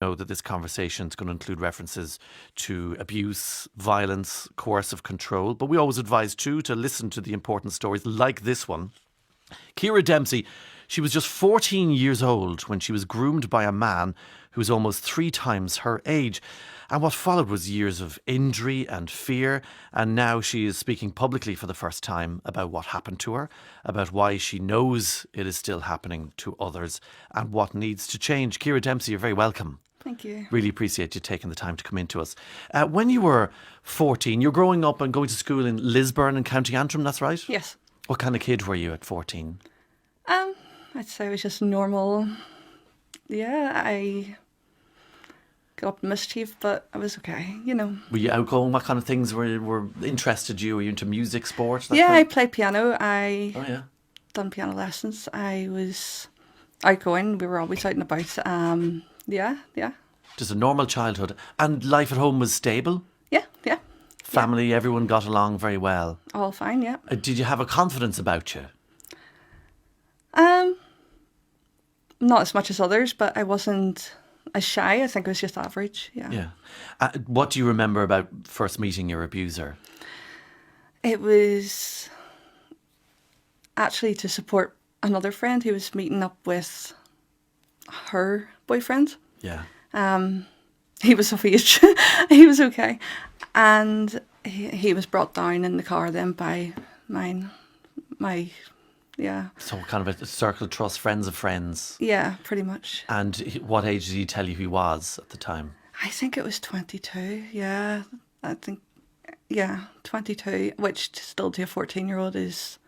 Know that this conversation is going to include references to abuse, violence, coercive control, but we always advise too to listen to the important stories like this one. Ciara Dempsey, she was just 14 years old when she was groomed by a man who was almost 3 times her age. And what followed was years of injury and fear. And now she is speaking publicly for the first time about what happened to her, about why she knows it is still happening to others, and what needs to change. Ciara Dempsey, you're very welcome. Thank you. Really appreciate you taking the time to come into us. When you were 14, you're growing up and going to school in Lisburn in County Antrim, that's right? Yes. What kind of kid were you at 14? I'd say I was just normal. Yeah, I got up to mischief, but I was okay, you know. Were you outgoing? What kind of things were interested you? Were you into music, sport? Yeah, I played piano. Oh, yeah. Done piano lessons. I was outgoing. We were always out and about. Yeah. Just a normal childhood. And life at home was stable? Yeah. Family, everyone got along very well? All fine, yeah. Did you have a confidence about you? Not as much as others, but I wasn't as shy. I think I was just average, yeah. Yeah. What do you remember about first meeting your abuser? It was actually to support another friend who was meeting up with her boyfriend. Yeah. He was of age. He was okay. And he was brought down in the car then by yeah. So kind of a circle of trust, friends of friends. Yeah, pretty much. And what age did he tell you he was at the time? I think it was 22, yeah. I think, yeah, 22, which still to a 14-year-old is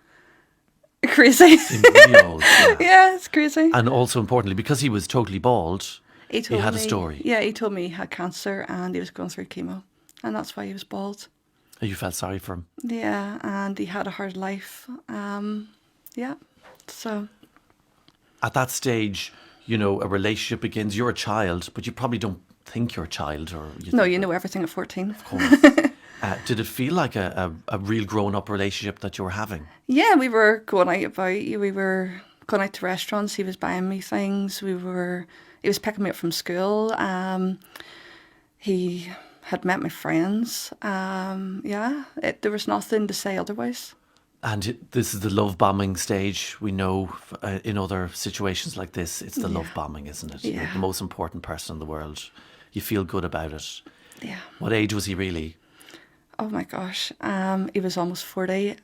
crazy. Seems really old. Yeah. Yeah, it's crazy. And also importantly, because he was totally bald, he had a me, story. Yeah, he told me he had cancer and he was going through chemo. And that's why he was bald. You felt sorry for him. Yeah, and he had a hard life. Yeah, so. At that stage, you know, a relationship begins. You're a child, but you probably don't think you're a child. No, you know everything at 14. Of course. Did it feel like a real grown-up relationship that you were having? Yeah, we were going out about. We were going out to restaurants. He was buying me things. He was picking me up from school. He had met my friends. Yeah, there was nothing to say otherwise. And this is the love bombing stage. We know in other situations like this, it's the love bombing, isn't it? Yeah. You're the most important person in the world. You feel good about it. Yeah. What age was he really? Oh my gosh. He was almost 40,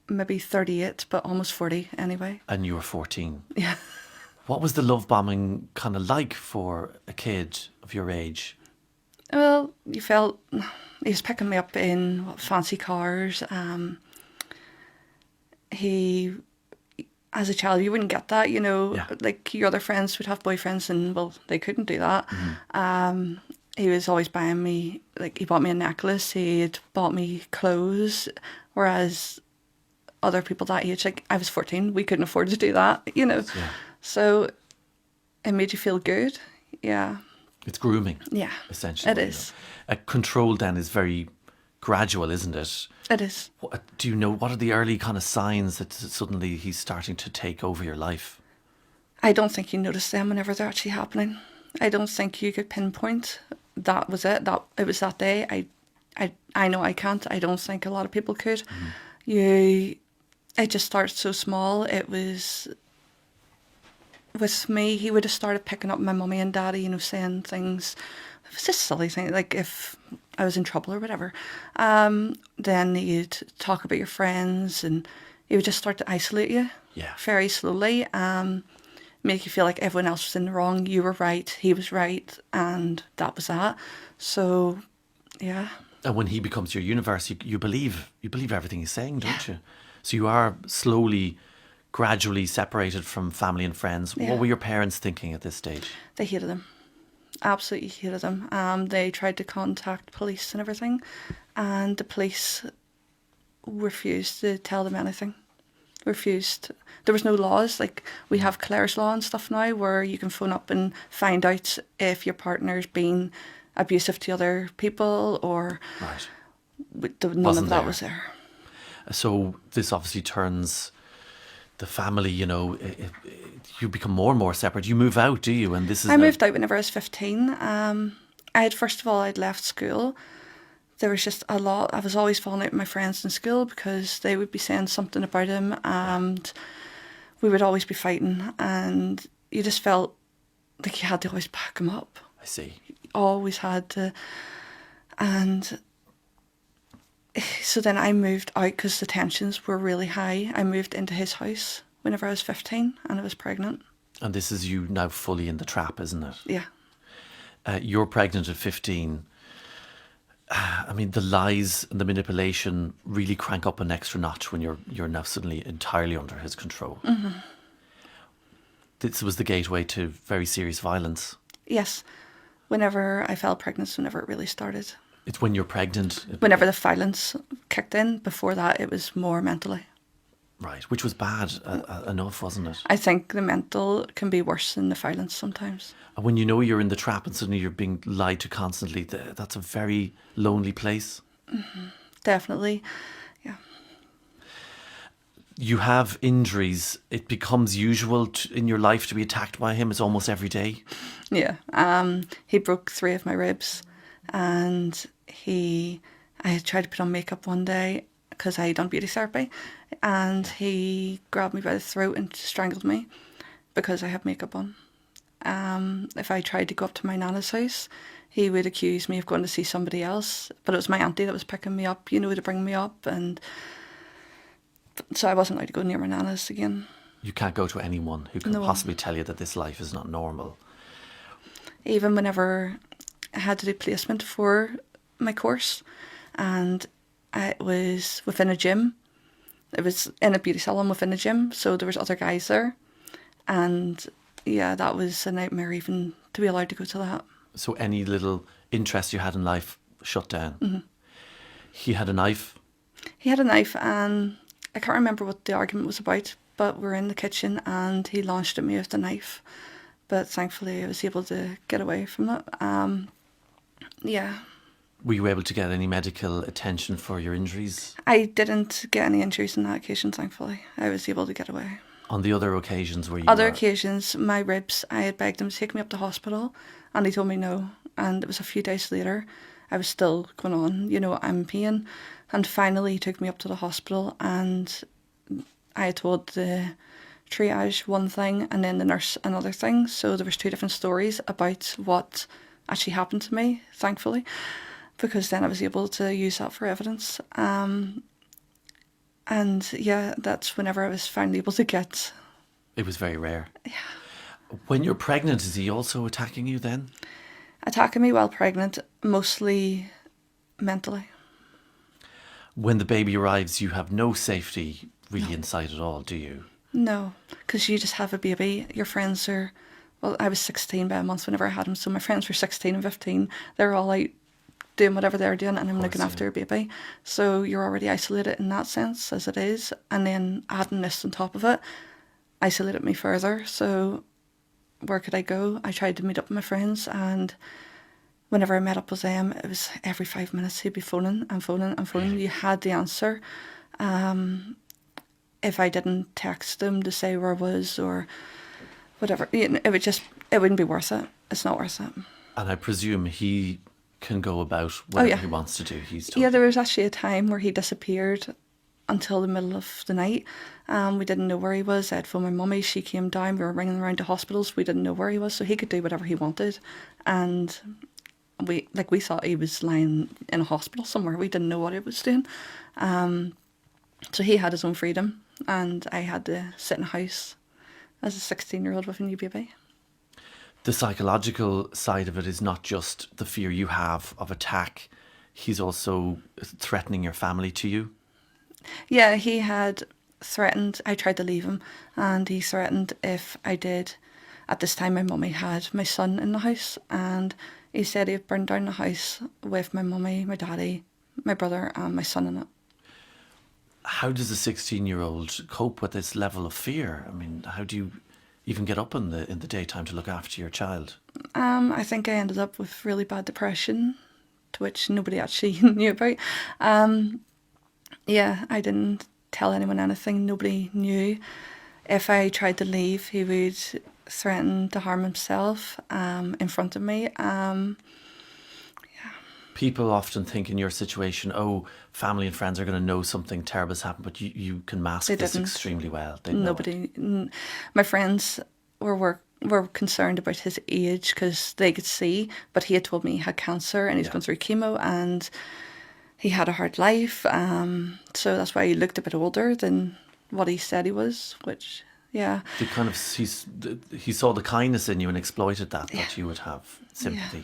maybe 38, but almost 40 anyway. And you were 14. Yeah. What was the love bombing kind of like for a kid of your age? Well, you felt he was picking me up in fancy cars. He, as a child, you wouldn't get that, you know. Yeah. Like your other friends would have boyfriends, and well, they couldn't do that. Mm-hmm. He was always buying me, like he bought me a necklace. He had bought me clothes, whereas other people that age, like I was 14, we couldn't afford to do that, you know. Yeah. So it made you feel good. Yeah. It's grooming. Yeah. Essentially. It is. Control then is very gradual, isn't it? It is. Do you know, what are the early kind of signs that suddenly he's starting to take over your life? I don't think you notice them whenever they're actually happening. I don't think you could pinpoint that was it. That it was that day. I know I can't. I don't think a lot of people could. Mm-hmm. It just starts so small. It was with me. He would have started picking up my mummy and daddy. You know, saying things. It was just silly things, like if I was in trouble or whatever. Then he'd talk about your friends, and he would just start to isolate you. Yeah. Very slowly. Make you feel like everyone else was in the wrong. You were right, he was right, and that was that. So, yeah. And when he becomes your universe, you believe everything he's saying, don't you? So you are slowly, gradually separated from family and friends. Yeah. What were your parents thinking at this stage? They hated him. Absolutely hated him. They tried to contact police and everything, and the police refused to tell them anything. Refused. There was no laws, like we have Clare's Law and stuff now, where you can phone up and find out if your partner's been abusive to other people, or right. None of that was there. So this obviously turns The family, you become more and more separate. You move out, do you? And this is I moved out whenever I was 15. First of all, I'd left school. There was just a lot. I was always falling out with my friends in school because they would be saying something about him, and we would always be fighting, and you just felt like you had to always back him up. I see. Always had to. And so then I moved out because the tensions were really high. I moved into his house whenever I was 15 and I was pregnant. And this is you now fully in the trap, isn't it? Yeah. You're pregnant at 15. I mean, the lies and the manipulation really crank up an extra notch when you're now suddenly entirely under his control. Mm-hmm. This was the gateway to very serious violence. Yes. Whenever I fell pregnant, whenever it really started. It's when you're pregnant. Whenever the violence kicked in. Before that, it was more mentally. Right, which was bad enough, wasn't it? I think the mental can be worse than the violence sometimes. And when you know you're in the trap and suddenly you're being lied to constantly, that's a very lonely place. Mm-hmm. Definitely, yeah. You have injuries. It becomes usual in your life to be attacked by him. It's almost every day. Yeah. He broke 3 of my ribs, and I had tried to put on makeup one day because I had done beauty therapy, and he grabbed me by the throat and strangled me because I had makeup on. If I tried to go up to my nana's house, he would accuse me of going to see somebody else, but it was my auntie that was picking me up, to bring me up, and so I wasn't allowed to go near my nana's again. You can't go to anyone who can possibly tell you that this life is not normal. Even whenever I had to do placement for my course, and it was within a gym. It was in a beauty salon within a gym, so there was other guys there, and yeah, that was a nightmare even to be allowed to go to that. So any little interest you had in life shut down. Mm-hmm. He had a knife. He had a knife, and I can't remember what the argument was about, but we were in the kitchen and he launched at me with the knife, but thankfully I was able to get away from that. Yeah. Were you able to get any medical attention for your injuries? I didn't get any injuries on that occasion, thankfully. I was able to get away. On the other occasions where you Other occasions, my ribs, I had begged him to take me up to hospital, and he told me no. And it was a few days later, I was still going on, I'm in pain. And finally he took me up to the hospital, and I had told the triage one thing and then the nurse another thing. So there was 2 different stories about what actually happened to me, thankfully, because then I was able to use that for evidence. And yeah, that's whenever I was finally able to get... It was very rare. Yeah. When you're pregnant, is he also attacking you then? Attacking me while pregnant, mostly mentally. When the baby arrives, you have no safety really in sight at all, do you? No, because you just have a baby. Your friends are... Well, I was 16 by a month whenever I had him, so my friends were 16 and 15. They're all out doing whatever they're doing, and I'm looking after a baby. So you're already isolated in that sense, as it is. And then adding this on top of it isolated me further. So where could I go? I tried to meet up with my friends, and whenever I met up with them, it was every 5 minutes he'd be phoning and phoning and phoning. You had the answer. If I didn't text them to say where I was or whatever, it wouldn't be worth it. It's not worth it. And I presume he can go about whatever he wants to do. Yeah, there was actually a time where he disappeared until the middle of the night. We didn't know where he was. I'd phoned my mummy. She came down. We were ringing around to hospitals. We didn't know where he was, so he could do whatever he wanted. And we thought he was lying in a hospital somewhere. We didn't know what he was doing. So he had his own freedom, and I had to sit in a house as a 16-year-old with a new baby. The psychological side of it is not just the fear you have of attack. He's also threatening your family to you. Yeah, he had threatened. I tried to leave him, and he threatened if I did. At this time, my mummy had my son in the house, and he said he'd burn down the house with my mummy, my daddy, my brother, and my son in it. How does a 16-year-old cope with this level of fear? I mean, how do you even get up in the daytime to look after your child? I think I ended up with really bad depression, to which nobody actually knew about. Yeah, I didn't tell anyone anything. Nobody knew. if I tried to leave, he would threaten to harm himself in front of me. People often think in your situation, oh, family and friends are going to know something terrible has happened, but you can mask They this didn't. extremely well. They know it. My friends were concerned about his age because they could see, but he had told me he had cancer and he's Yeah. going through chemo and he had a hard life. So that's why he looked a bit older than what he said he was, which, yeah. They kind of he saw the kindness in you and exploited that you would have sympathy.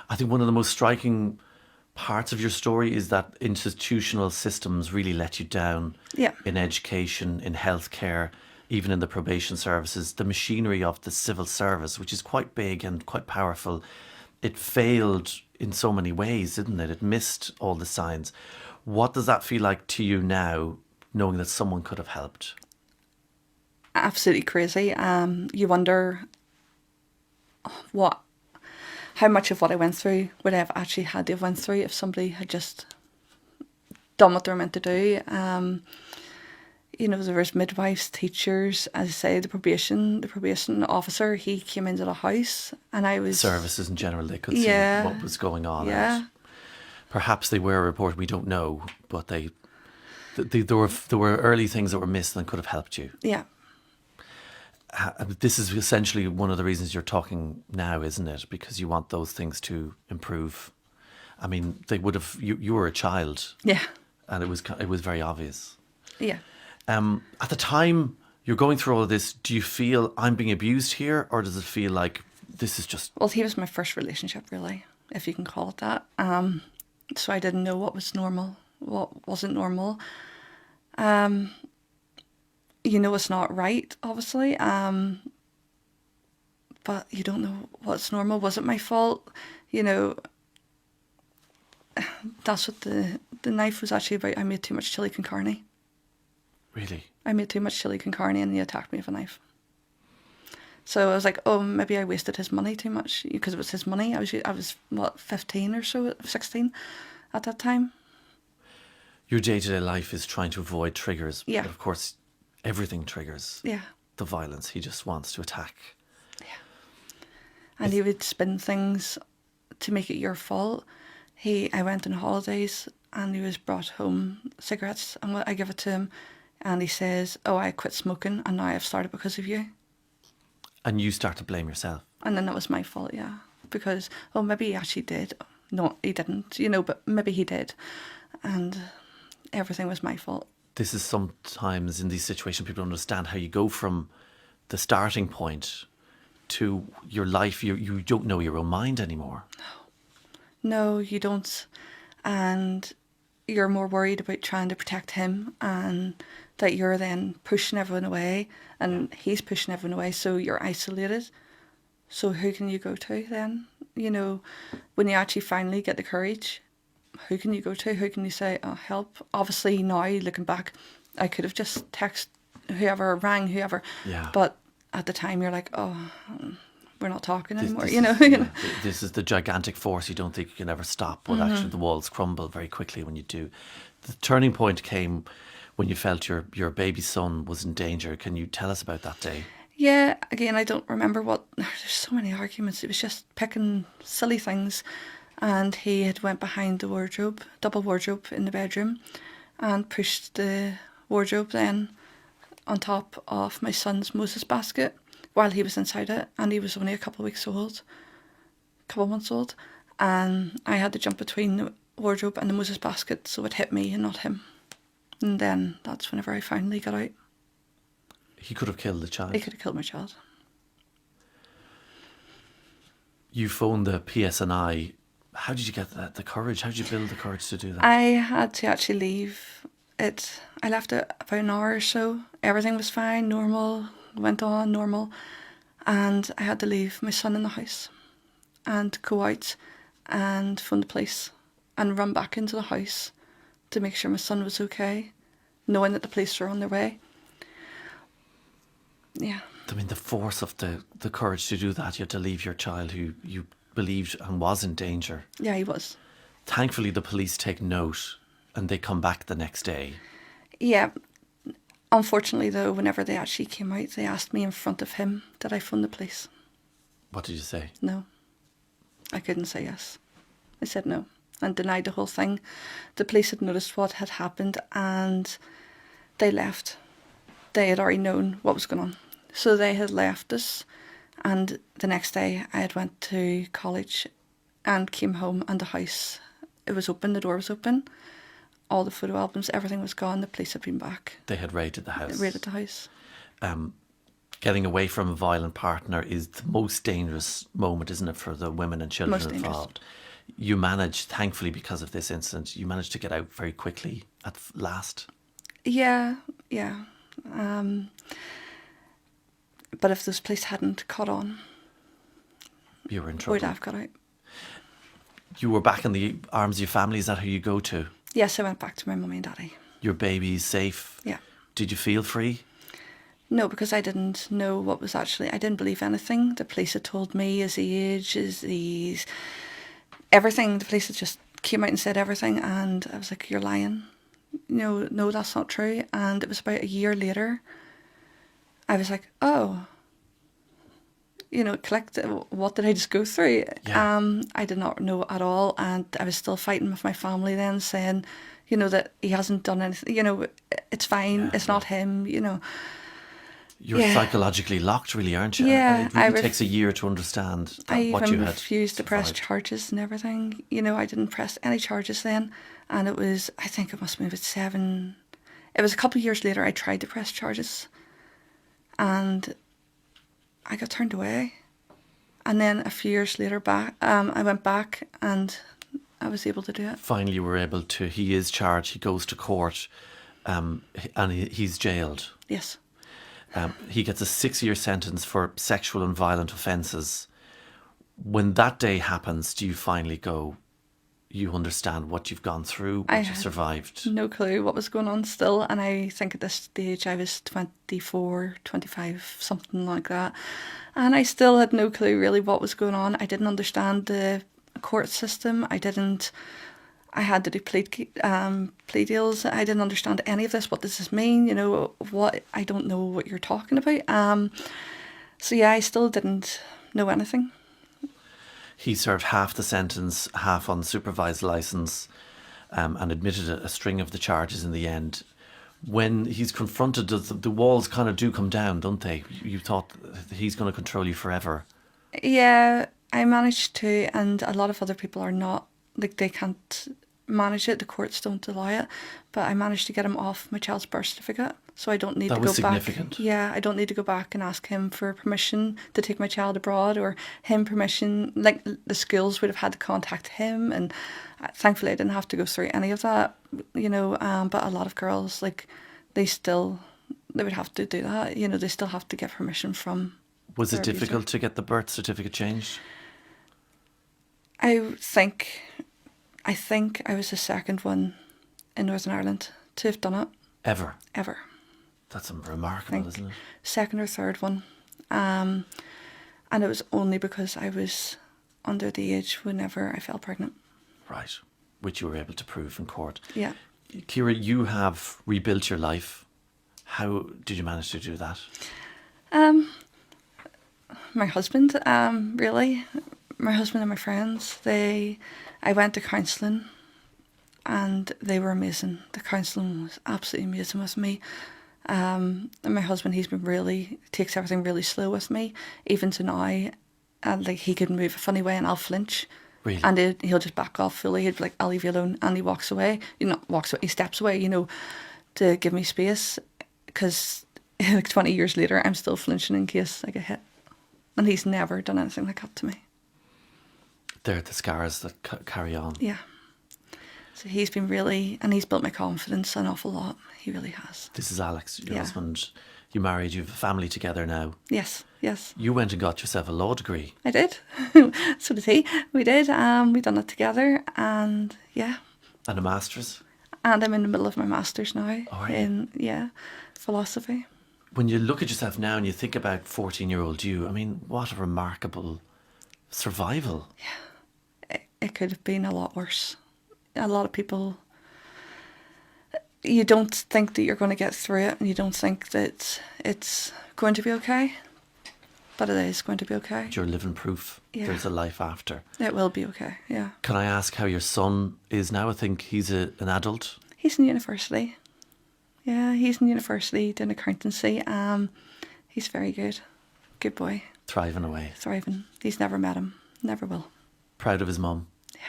I think one of the most striking parts of your story is that institutional systems really let you down. Yeah. In education, in healthcare, even in the probation services, the machinery of the civil service, which is quite big and quite powerful, it failed in so many ways, didn't it? It missed all the signs. What does that feel like to you now, knowing that someone could have helped? Absolutely crazy. You wonder how much of what I went through would I have actually had to have went through if somebody had just done what they were meant to do. There was midwives, teachers, as I say, the probation officer, he came into the house and I was... Services in general, they could see what was going on. Yeah. And perhaps they were a report, we don't know, but there were early things that were missed and could have helped you. Yeah. This is essentially one of the reasons you're talking now, isn't it? Because you want those things to improve. I mean, they would have. You were a child. Yeah. And it was very obvious. Yeah. At the time you're going through all of this, do you feel I'm being abused here, or does it feel like this is just? Well, he was my first relationship, really, if you can call it that. So I didn't know what was normal, what wasn't normal. It's not right, obviously. But you don't know what's normal. Was it my fault? That's what the knife was actually about. I made too much chili con carne. Really? I made too much chili con carne and he attacked me with a knife. So I was like, oh, maybe I wasted his money too much because it was his money. I was what, 15 or so, 16 at that time. Your day-to-day life is trying to avoid triggers. Yeah. But of course, everything triggers the violence. He just wants to attack. Yeah. And he would spin things to make it your fault. I went on holidays and he was brought home cigarettes and I give it to him and he says, oh, I quit smoking and now I've started because of you. And you start to blame yourself. And then that was my fault, yeah. Because, oh, maybe he actually did. No, he didn't, but maybe he did. And everything was my fault. This is sometimes in these situations people don't understand how you go from the starting point to your life. You don't know your own mind anymore. No, you don't. And you're more worried about trying to protect him and that you're then pushing everyone away and he's pushing everyone away, so you're isolated. So who can you go to then? When you actually finally get the courage, who can you go to? Who can you say, oh, help? Obviously now, looking back, I could have just texted whoever, rang whoever. Yeah. But at the time you're like, oh, we're not talking anymore, This is the gigantic force you don't think you can ever stop, but actually the walls crumble very quickly when you do. The turning point came when you felt your baby son was in danger. Can you tell us about that day? Yeah, again, I don't remember there's so many arguments. It was just picking silly things. And he had went behind the double wardrobe in the bedroom and pushed the wardrobe then on top of my son's Moses basket while he was inside it. And he was only a couple months old. And I had to jump between the wardrobe and the Moses basket so it hit me and not him. And then that's whenever I finally got out. He could have killed the child. He could have killed my child. You phoned the PSNI. How did you get the courage? How did you build the courage to do that? I had to actually leave it. I left it about an hour or so. Everything was fine, normal, went on normal. And I had to leave my son in the house and go out and phone the police and run back into the house to make sure my son was okay, knowing that the police were on their way. Yeah. I mean, the force of the courage to do that. You had to leave your child who you believed and was in danger. Yeah, he was. Thankfully, the police take note and they come back the next day. Yeah. Unfortunately, though, whenever they actually came out, they asked me in front of him, did I phone the police? What did you say? No. I couldn't say yes. I said no and denied the whole thing. The police had noticed what had happened and they left. They had already known what was going on. So they had left us, and the next day I had went to college and came home, and the house, it was open, the door was open. All the photo albums, everything was gone. The police had been back. They had raided the house. Raided the house. Getting away from a violent partner is the most dangerous moment, isn't it, for the women and children Most dangerous. involved? You managed, thankfully, because of this incident, you managed to get out very quickly at last. Yeah. But if those police hadn't caught on, You were in trouble. we'd have got out. You were back in the arms of your family. Is that who you go to? Yes, I went back to my mummy and daddy. Your baby's safe? Yeah. Did you feel free? No, because I didn't know what was actually... I didn't believe anything. The police had told me his age, his everything. The police had just came out and said everything, and I was like, you're lying. No, that's not true. And it was about a year later, I was like, oh, collect, what did I just go through? Yeah. I did not know at all, and I was still fighting with my family then, saying, that he hasn't done anything, it's fine, Yeah, it's not him, You're Yeah. psychologically locked, really, aren't you? Yeah, And it really I takes a year to understand I what even you had refused to press survived. charges and everything. I didn't press any charges then, and it was, I think it must have been about 7. It was a couple of years later I tried to press charges, and I got turned away. And then a few years later I went back and I was able to do it. Finally, you were able to. He is charged. He goes to court, and he's jailed. Yes. He gets a 6-year sentence for sexual and violent offences. When that day happens, do you finally go, you understand what you've gone through, what you've had survived? no clue what was going on still, and I think at this stage I was 24, 25, something like that, and I still had no clue really what was going on. I didn't understand the court system. I had to do plea deals. I didn't understand any of this. What does this mean? What, I don't know what you're talking about. So yeah, I still didn't know anything. He served half the sentence, half on supervised licence, and admitted a string of the charges in the end. When he's confronted, the walls kind of do come down, don't they? You thought he's going to control you forever. Yeah, I managed to, and a lot of other people are not, like, they can't manage it. The courts don't allow it, but I managed to get him off my child's birth certificate, so I don't need That to was go back. significant. Yeah, I don't need to go back and ask him for permission to take my child abroad, or him permission. Like, the schools would have had to contact him, and thankfully I didn't have to go through any of that. But a lot of girls, like, they would have to do that. They still have to get permission from. Was it their abuser. difficult to get the birth certificate changed? I think I was the second one in Northern Ireland to have done it Ever? ever. That's remarkable, isn't it? Second or third one. And it was only because I was under the age whenever I fell pregnant. Right. Which you were able to prove in court. Yeah. Ciara, you have rebuilt your life. How did you manage to do that? My husband, really. My husband and my friends, I went to counselling and they were amazing. The counselling was absolutely amazing with me. And my husband, takes everything really slow with me, even to now. And like, he could move a funny way and I'll flinch. Really? And he'll just back off fully. He'd be like, I'll leave you alone. And he walks away. He steps away, to give me space. Because like 20 years later, I'm still flinching in case I get hit. And he's never done anything like that to me. They're the scars that carry on. Yeah. So he's been and he's built my confidence an awful lot. He really has. This is Alex, your Yeah. husband. You married, you have a family together now. Yes. You went and got yourself a law degree. I did. So did he. We did. We done it together, and yeah. And a master's. And I'm in the middle of my master's now Are you? in philosophy. When you look at yourself now and you think about 14-year-old you, I mean, what a remarkable survival. It could have been a lot worse. A lot of people, you don't think that you're going to get through it, and you don't think that it's going to be okay, but it is going to be okay. You're living proof. Yeah. There's a life after. It will be okay, yeah. Can I ask how your son is now? I think he's an adult. He's in university. Yeah, he's in university doing accountancy. He's very good. Good boy. Thriving away. Thriving. He's never met him. Never will. Proud of his mum. Yeah.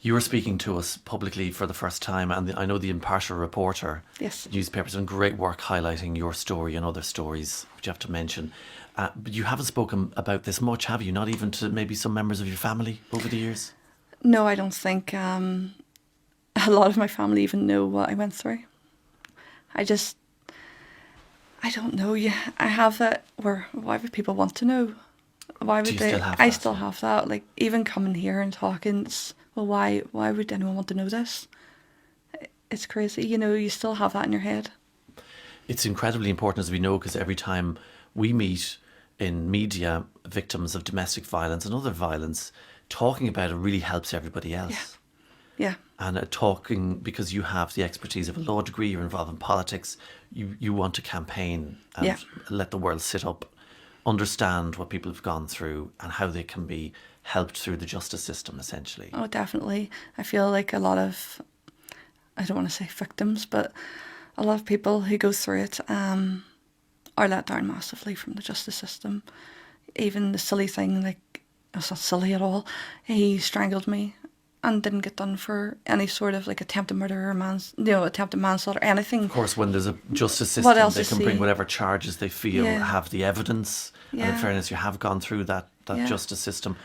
You were speaking to us publicly for the first time, and I know the Impartial Reporter Yes. newspaper's done great work highlighting your story and other stories, which you have to mention. But you haven't spoken about this much, have you? Not even to maybe some members of your family over the years? No, I don't think a lot of my family even know what I went through. I don't know. Yeah, I have that. Why would people want to know? Why would you they? still have I that? still have that. Like, even coming here and talking, well, why would anyone want to know this? It's crazy. You still have that in your head. It's incredibly important, as we know, because every time we meet in media victims of domestic violence and other violence, talking about it really helps everybody else. Yeah. And talking, because you have the expertise of a law degree, you're involved in politics, you want to campaign and let the world sit up, understand what people have gone through and how they can be helped through the justice system, essentially. Oh, definitely. I feel like a lot of, I don't want to say victims, but a lot of people who go through it are let down massively from the justice system. Even the silly thing, like, it's not silly at all. He strangled me and didn't get done for any sort of like attempted murder or attempted manslaughter, anything. Of course, when there's a justice system, What else they is can bring he? whatever charges they feel have the evidence. And in Yeah. fairness, you have gone through that Yeah. justice system.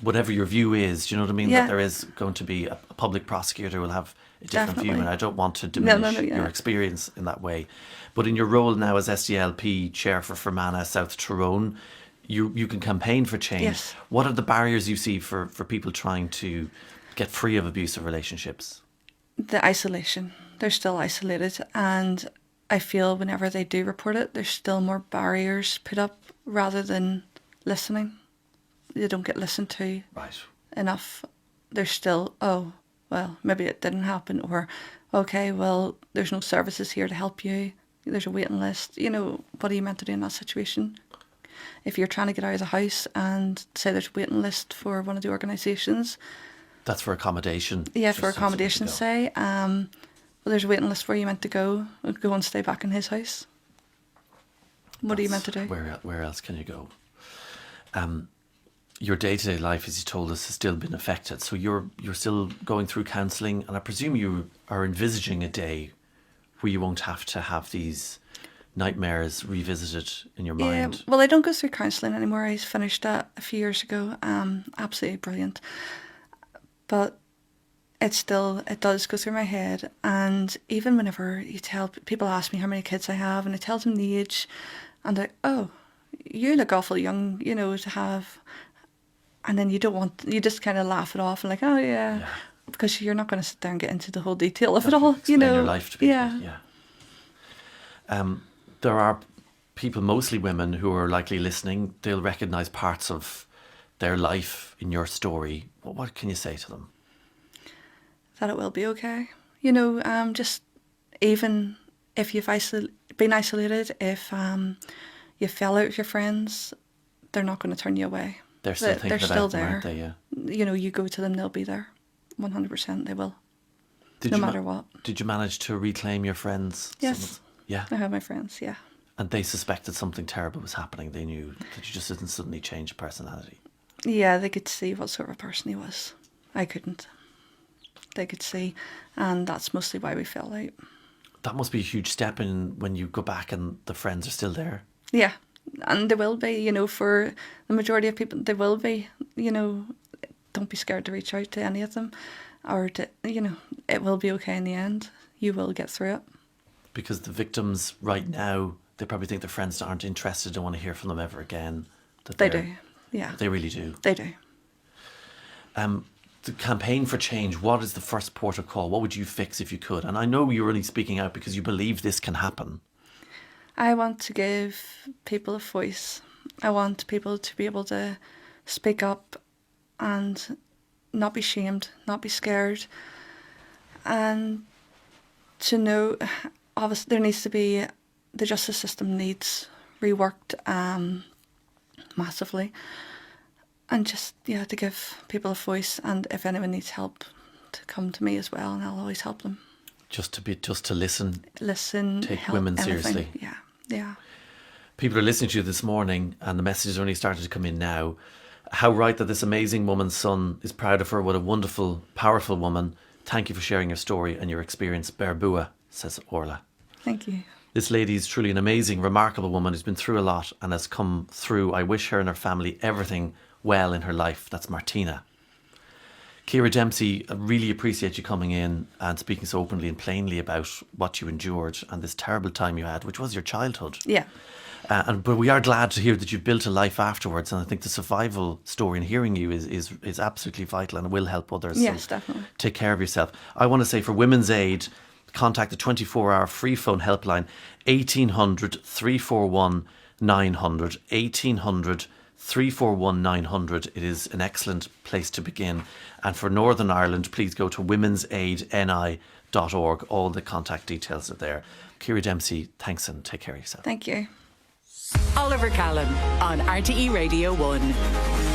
Whatever your view is, do you know what I mean? Yeah. That there is going to be a public prosecutor will have a different view, Definitely. and I don't want to diminish yeah. your experience in that way. But in your role now as SDLP chair for Fermanagh South Tyrone, you can campaign for change. Yes. What are the barriers you see for people trying to get free of abusive relationships? The isolation. They're still isolated, and I feel whenever they do report it, there's still more barriers put up rather than listening. They don't get listened to Right. enough. There's still, oh, well, maybe it didn't happen, or, okay, well, there's no services here to help you. There's a waiting list. What are you meant to do in that situation? If you're trying to get out of the house and say there's a waiting list for one of the organisations. That's for accommodation. Yeah, Just for accommodation, something to go. say. Well, there's a waiting list where you meant to go and stay back in his house. What are you meant to do? Where else can you go? Your day-to-day life, as you told us, has still been affected. So you're still going through counselling, and I presume you are envisaging a day where you won't have to have these nightmares revisited in your Yeah, mind. well, I don't go through counselling anymore. I finished that a few years ago. Absolutely brilliant. But it does go through my head. And even whenever you tell people, ask me how many kids I have, and I tell them the age, and they're like, oh, you look awful young, to have. And then you just kind of laugh it off and like, oh yeah, because you're not going to sit there and get into the whole detail of it all, Explain your life to people. Yeah. There are people, mostly women, who are likely listening. They'll recognise parts of their life in your story. What can you say to them? That it will be okay. Just even if you've been isolated, if you fell out with your friends, they're not going to turn you away. They're still thinking about still them, there. aren't they? Yeah. You go to them, they'll be there. 100% they will. Did No you matter what. Did you manage to reclaim your friends? Yes. Yeah. I have my friends, yeah. And they suspected something terrible was happening. They knew that you just didn't suddenly change personality. Yeah, they could see what sort of person he was. I couldn't. They could see, and that's mostly why we fell out. That must be a huge step in when you go back and the friends are still there. Yeah, and there will be, for the majority of people, there will be, don't be scared to reach out to any of them, or to, it will be okay in the end. You will get through it. Because the victims right now, they probably think their friends aren't interested, don't want to hear from them ever again. They do, yeah. They really do. They do. The campaign for change, what is the first port of call? What would you fix if you could? And I know you're only speaking out because you believe this can happen. I want to give people a voice. I want people to be able to speak up and not be shamed, not be scared. And to know, obviously, there needs to be, the justice system needs reworked massively. And just, yeah, to give people a voice. And if anyone needs help, to come to me as well, and I'll always help them. Just to listen. Listen, Take help, women anything. seriously. Yeah, yeah. People are listening to you this morning, and the messages are only started to come in now. How right that this amazing woman's son is proud of her. What a wonderful, powerful woman. Thank you for sharing your story and your experience. Berbua, says Orla. Thank you. This lady is truly an amazing, remarkable woman who's been through a lot and has come through. I wish her and her family everything well in her life. That's Martina. Ciara Dempsey, I really appreciate you coming in and speaking so openly and plainly about what you endured and this terrible time you had, which was your childhood. Yeah. But we are glad to hear that you've built a life afterwards, and I think the survival story and hearing you is absolutely vital and will help others. Yes, So definitely. take care of yourself. I want to say for Women's Aid, contact the 24-hour free phone helpline 1800 341 900 1800 341 900. It is an excellent place to begin. And for Northern Ireland, please go to womensaidni.org. All the contact details are there. Ciara Dempsey, thanks and take care of yourself. Thank you. Oliver Callan on RTE Radio 1.